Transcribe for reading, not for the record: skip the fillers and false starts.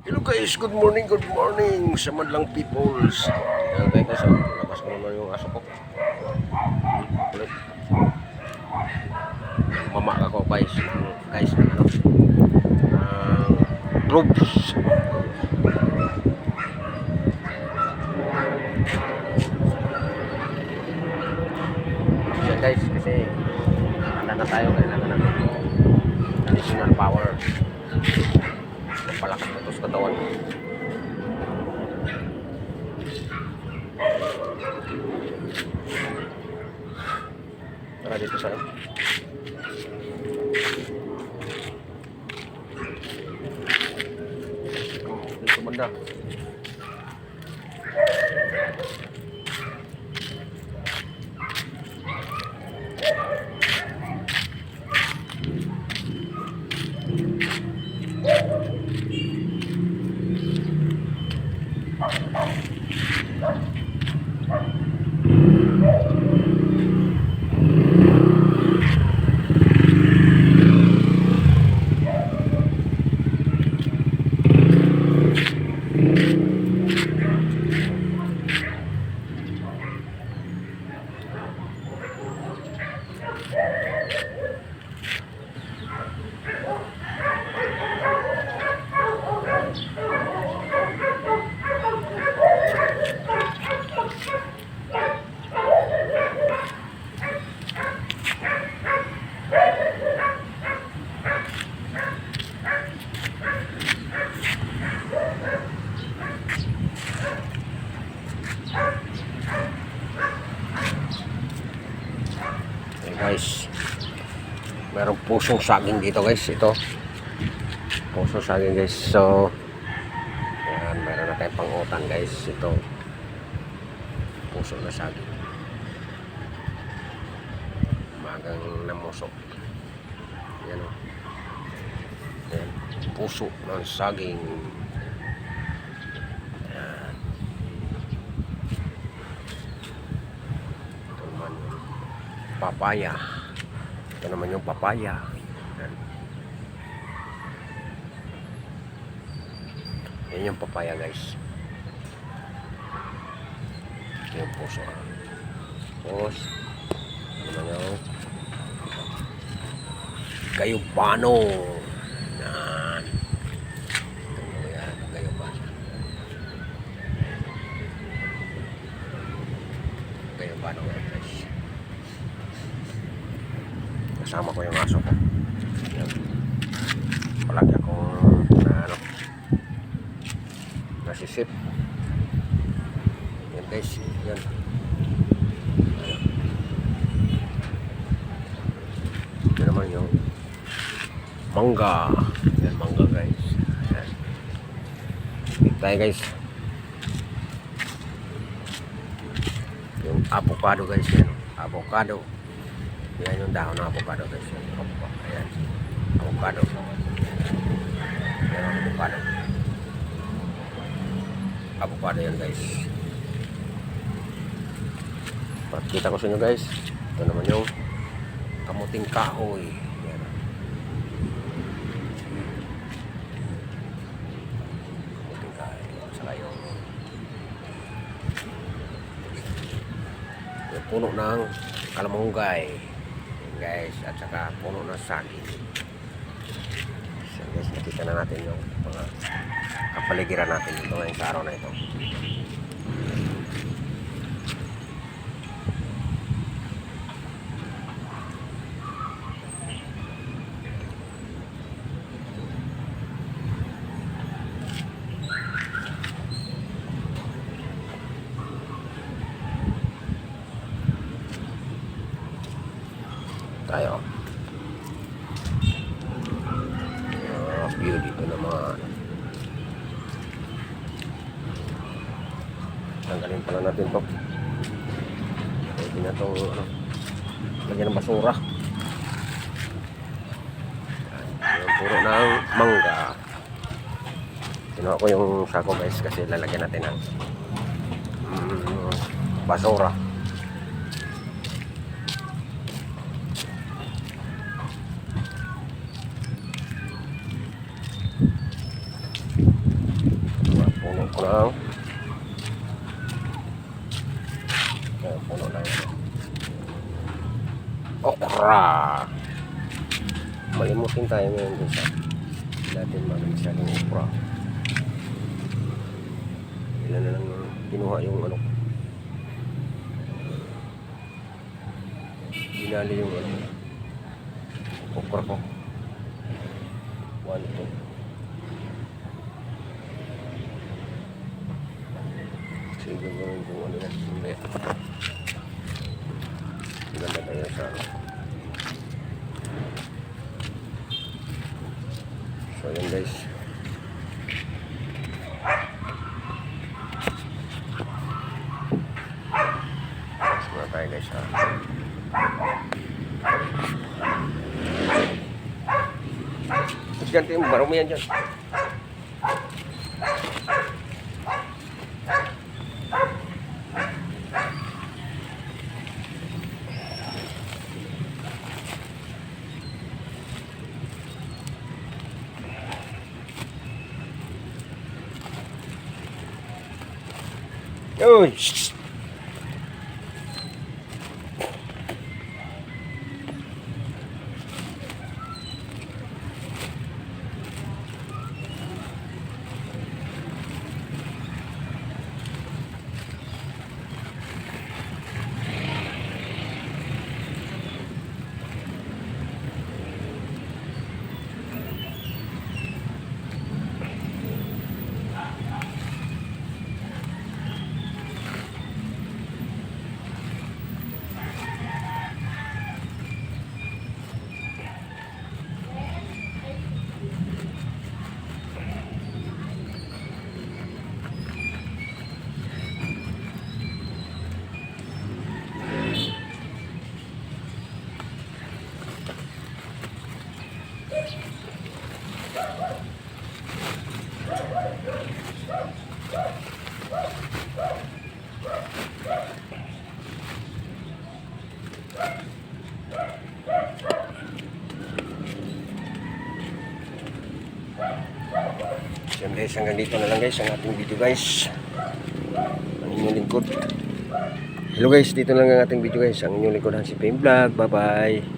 Hello guys, good morning sa madlang peoples. Yan guys, labas ko naman yung aso ko. Kulit. Mama ako guys, ng ano, troops. Yan guys, kasi handa na tayo, kailangan natin additional power. Palakas na ito sa katawan. Tara dito sa dito banda. Guys, merong pusong saging dito guys. Ito pusong saging guys. So yan, meron na tayong pangutan guys. Ito puso na saging, magang namusok. Yan o, yan, puso ng saging. Yan. Ito naman yung papaya. Ito naman yung papaya. Yan. Yan yung papaya guys. Ito yung puso. Tapos ano naman yung gayubano. Yan. Yan, gayubano. Gayubano guys. Kasama ko yung aso ko. Yan. Palagi akong nasisip. Yan guys. Yan. Ito naman yung mangga. Yan, mangga guys. Yan. Dito tayo guys. Yung avocado guys. Yan. Avocado. Yan yung dahon ng avocado guys. Ayan. Avocado. Yan ang avocado. Avocado yan guys. Pakita ko sa inyo guys. Ito naman yung kamuting kahoy. Yan. Kamuting kahoy. Saka yung puno ng kalamonggay guys, at saka puno ng saging. So guys, nakita na natin yung mga kapaligiran natin dito ngayon sa araw na ito. Tayo. View dito naman. Tanggalin pala natin to. Pwede na itong lagyan ng basura. Yung puro ng mangga. Kinuha ko yung sako guys kasi lalagyan natin ng basura. ko ng puno ng okra. Malimutin tayo ngayon dun sa natin mamisa ng okra. Ilan na lang kinuha yung ano, binali yung ano, okra ko. 1, 2. Sige mo yung kung ano yan. Hindi. Ganda tayo sa ano. So yun guys. Mas muna tayo guys ha. Mas ganti yung baro mo yan dyan. Uy! So guys, hanggang dito na lang guys ang ating video guys. Ang inyong lingkod. Hello guys, dito na lang ang ating video guys. Ang inyong lingkod, si Payne Vlog. Bye bye.